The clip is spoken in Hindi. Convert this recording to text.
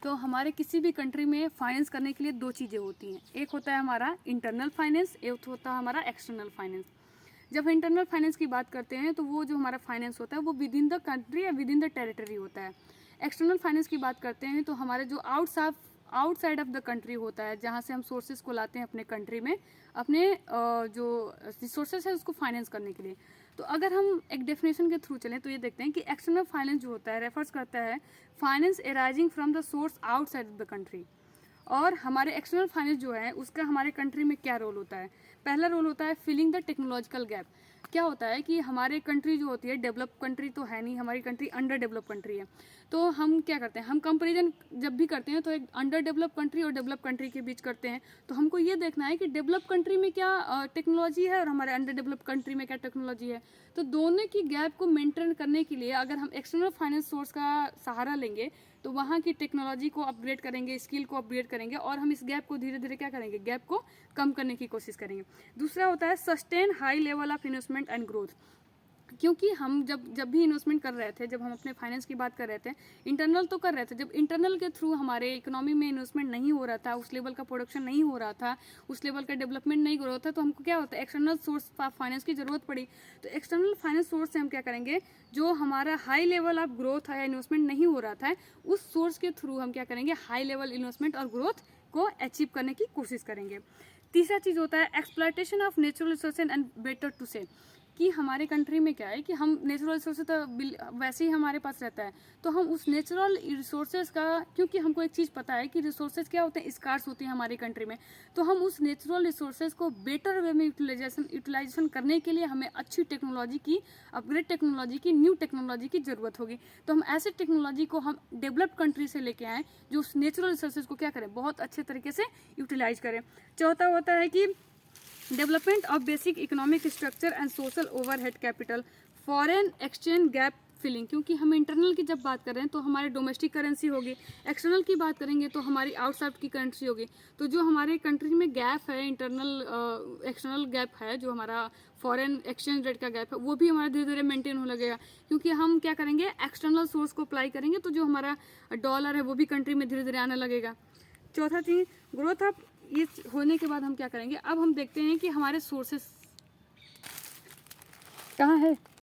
तो हमारे किसी भी कंट्री में फाइनेंस करने के लिए दो चीज़ें होती हैं, एक होता है हमारा इंटरनल फाइनेंस, एक होता है हमारा एक्सटर्नल फाइनेंस। जब इंटरनल फाइनेंस की बात करते हैं तो वो जो हमारा फाइनेंस होता है वो विद इन द कंट्री या विद इन द टेरिटरी होता है। एक्सटर्नल फाइनेंस की बात करते हैं तो हमारे जो आउटसाइड ऑफ द कंट्री होता है, जहाँ से हम सोर्सेज को लाते हैं अपने कंट्री में, अपने जो रिसोर्सेज है उसको फाइनेंस करने के लिए। तो अगर हम एक डेफिनेशन के थ्रू चलें तो ये देखते हैं कि एक्सटर्नल फाइनेंस जो होता है रेफर्स करता है finance arising from the source outside of the country. और हमारे एक्सटर्नल फाइनेंस जो है उसका हमारे कंट्री में क्या रोल होता है? पहला रोल होता है फिलिंग द टेक्नोलॉजिकल गैप। क्या होता है कि हमारे कंट्री जो होती है डेवलप कंट्री तो है नहीं, हमारी कंट्री अंडर डेवलप कंट्री है। तो हम क्या करते हैं, हम कंपेरिजन जब भी करते हैं तो एक अंडर डेवलप कंट्री और डेवलप कंट्री के बीच करते हैं। तो हमको ये देखना है कि डेवलप कंट्री में क्या टेक्नोलॉजी है और हमारे अंडर डेवलप कंट्री में क्या टेक्नोलॉजी है। तो दोनों की गैप को मेंटेन करने के लिए अगर हम एक्सटर्नल फाइनेंस सोर्स का सहारा लेंगे तो वहाँ की टेक्नोलॉजी को अपग्रेड करेंगे, स्किल को अपग्रेड करेंगे और हम इस गैप को धीरे धीरे क्या करेंगे, गैप को कम करने की कोशिश करेंगे। दूसरा होता है sustain high level of investment and growth. क्योंकि हम जब भी इन्वेस्टमेंट कर रहे थे, जब हम अपने फाइनेंस की बात कर रहे थे, इंटरनल तो कर रहे थे, जब इंटरनल के थ्रू हमारे इकोनॉमी में इन्वेस्टमेंट नहीं हो रहा था, उस लेवल का प्रोडक्शन नहीं हो रहा था, उस लेवल का डेवलपमेंट नहीं हो रहा था, तो हमको क्या होता है एक्सटर्नल सोर्स ऑफ फाइनेंस की जरूरत पड़ी। तो एक्सटर्नल फाइनेंस सोर्स से हम क्या करेंगे, जो हमारा हाई लेवल ऑफ ग्रोथ है, इन्वेस्टमेंट नहीं हो रहा था, उस सोर्स के थ्रू हम क्या करेंगे, हाई लेवल इन्वेस्टमेंट और ग्रोथ को अचीव करने की कोशिश करेंगे। तीसरा चीज़ होता है exploitation of natural resources and better to से, कि हमारे कंट्री में क्या है कि हम नेचुरल रिसोर्सेज तो वैसे ही हमारे पास रहता है, तो हम उस नेचुरल रिसोर्सेज का, क्योंकि हमको एक चीज़ पता है कि रिसोर्सेज क्या होते हैं, स्कार्स होते हैं हमारी कंट्री में, तो हम उस नेचुरल रिसोर्सेज को बेटर वे में यूटिलाइजेशन करने के लिए हमें अच्छी टेक्नोलॉजी की, अपग्रेड टेक्नोलॉजी की, न्यू टेक्नोलॉजी की ज़रूरत होगी। तो हम ऐसे टेक्नोलॉजी को हम डेवलप्ड कंट्री से लेके आएँ जो उस नेचुरल रिसोर्सेज को क्या करें, बहुत अच्छे तरीके से यूटिलाइज करें। चौथा होता है कि development of basic economic structure and social overhead capital, foreign exchange gap filling. क्योंकि हम इंटरनल की जब बात करें तो हमारे डोमेस्टिक करेंसी होगी, एक्सटर्नल की बात करेंगे तो हमारी आउटसाइड की करेंसी होगी। तो जो हमारे कंट्री में गैप है, इंटरनल एक्सटर्नल गैप है, जो हमारा फॉरेन एक्सचेंज रेट का गैप है, वो भी हमारा धीरे धीरे मेंटेन होने लगेगा। क्योंकि हम क्या करेंगे, एक्सटर्नल सोर्स को अप्लाई करेंगे तो जो हमारा डॉलर है वो भी कंट्री में धीरे धीरे आने लगेगा। चौथा चीज़ ग्रोथ ऑफ, ये होने के बाद हम क्या करेंगे, अब हम देखते हैं कि हमारे सोर्सेस कहाँ है।